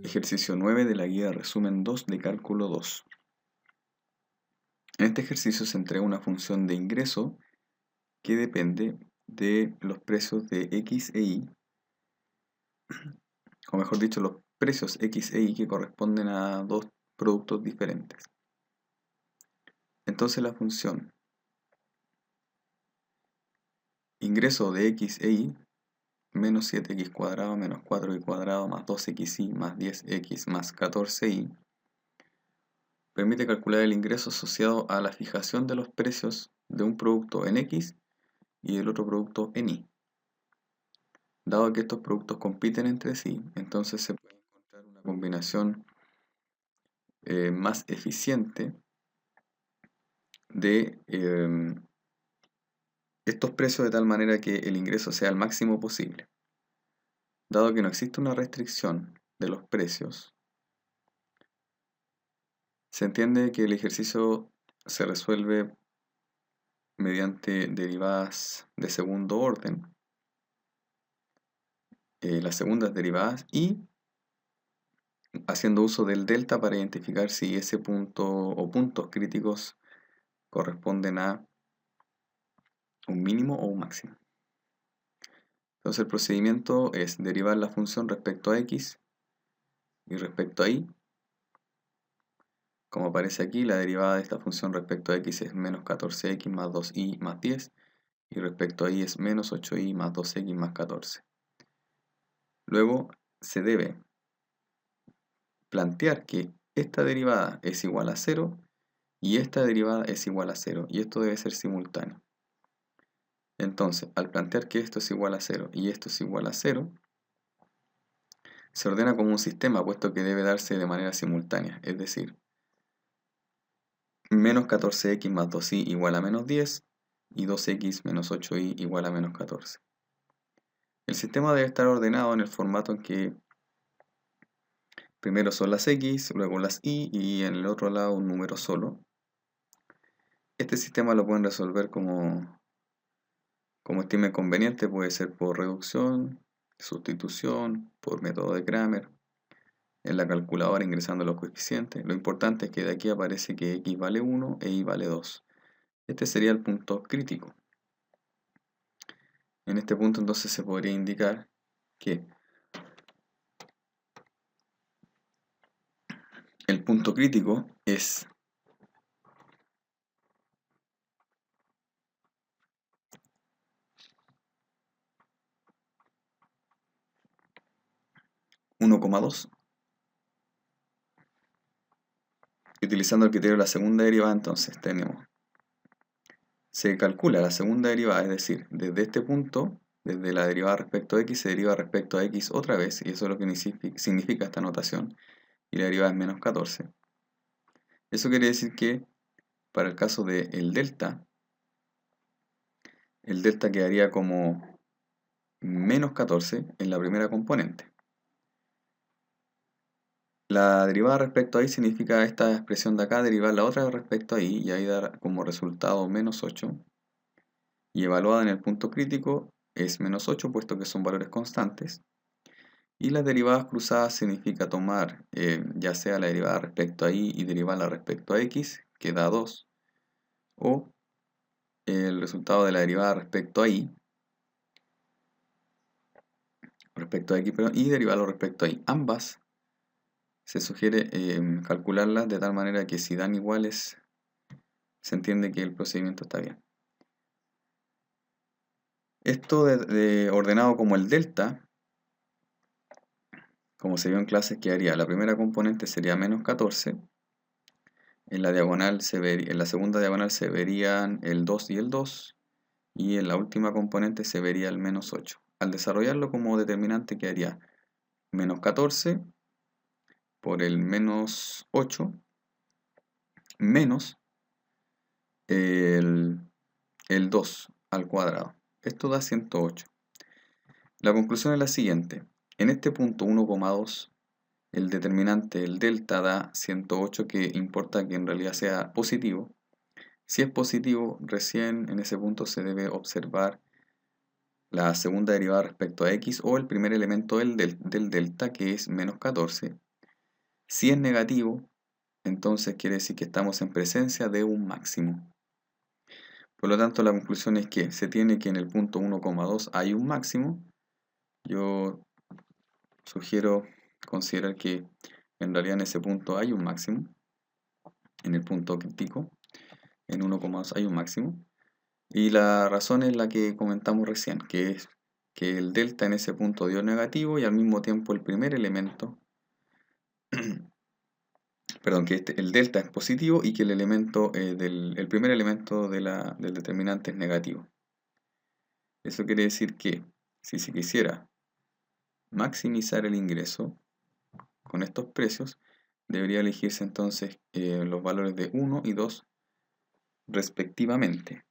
Ejercicio 9 de la guía resumen 2 de cálculo 2. En este ejercicio se entrega una función de ingreso que depende de los precios de X e Y, o mejor dicho, los precios X e Y que corresponden a dos productos diferentes. Entonces la función ingreso de X e Y menos 7x cuadrado menos 4y cuadrado más 2xy más 10x más 14y permite calcular el ingreso asociado a la fijación de los precios de un producto en X y del otro producto en Y. Dado que estos productos compiten entre sí, entonces se puede encontrar una combinación más eficiente de estos precios de tal manera que el ingreso sea el máximo posible. Dado que no existe una restricción de los precios, se entiende que el ejercicio se resuelve mediante derivadas de segundo orden, las segundas derivadas, y haciendo uso del delta para identificar si ese punto o puntos críticos corresponden a un mínimo o un máximo. Entonces el procedimiento es derivar la función respecto a x y respecto a y. Como aparece aquí, la derivada de esta función respecto a x es menos 14x más 2y más 10, y respecto a y es menos 8y más 2x más 14. Luego se debe plantear que esta derivada es igual a 0 y esta derivada es igual a 0, y esto debe ser simultáneo. Entonces, al plantear que esto es igual a 0 y esto es igual a 0, se ordena como un sistema, puesto que debe darse de manera simultánea, es decir, menos 14x más 2y igual a menos 10 y 2x menos 8y igual a menos 14. El sistema debe estar ordenado en el formato en que primero son las x, luego las y en el otro lado un número solo. Este sistema lo pueden resolver como estime conveniente, puede ser por reducción, sustitución, por método de Cramer, en la calculadora ingresando los coeficientes. Lo importante es que de aquí aparece que x vale 1 e y vale 2. Este sería el punto crítico. En este punto entonces se podría indicar que el punto crítico es (1,2). Utilizando el criterio de la segunda derivada, entonces se calcula la segunda derivada, es decir, desde este punto, desde la derivada respecto a x, se deriva respecto a x otra vez, y eso es lo que significa esta notación, y la derivada es menos 14. Eso quiere decir que para el caso del delta, el delta quedaría como menos 14 en la primera componente. La derivada respecto a y significa esta expresión de acá, derivar la otra respecto a y, y ahí dar como resultado menos 8. Y evaluada en el punto crítico es menos 8, puesto que son valores constantes. Y las derivadas cruzadas significa tomar ya sea la derivada respecto a y derivarla respecto a x, que da 2, o el resultado de la derivada respecto a y, y derivarlo respecto a y. Ambas se sugiere calcularlas de tal manera que si dan iguales, se entiende que el procedimiento está bien. Esto ordenado como el delta, como se vio en clases, quedaría la primera componente sería menos 14, en la segunda diagonal se verían el 2 y el 2, y en la última componente se vería el menos 8. Al desarrollarlo como determinante quedaría menos 14 por el menos 8 menos el 2 al cuadrado. Esto da 108. La conclusión es la siguiente. En este punto 1,2, el determinante, el delta, da 108, que importa que en realidad sea positivo. Si es positivo, recién en ese punto se debe observar la segunda derivada respecto a x, o el primer elemento del delta, que es menos 14, Si es negativo, entonces quiere decir que estamos en presencia de un máximo. Por lo tanto, la conclusión es que se tiene que en el punto 1,2 hay un máximo. Yo sugiero considerar que en realidad en ese punto hay un máximo. En el punto crítico, en 1,2 hay un máximo. Y la razón es la que comentamos recién, que es que el delta en ese punto dio negativo y al mismo tiempo el primer elemento, perdón, que el delta es positivo y que el primer elemento del determinante es negativo. Eso quiere decir que si se quisiera maximizar el ingreso con estos precios, debería elegirse entonces los valores de 1 y 2 respectivamente.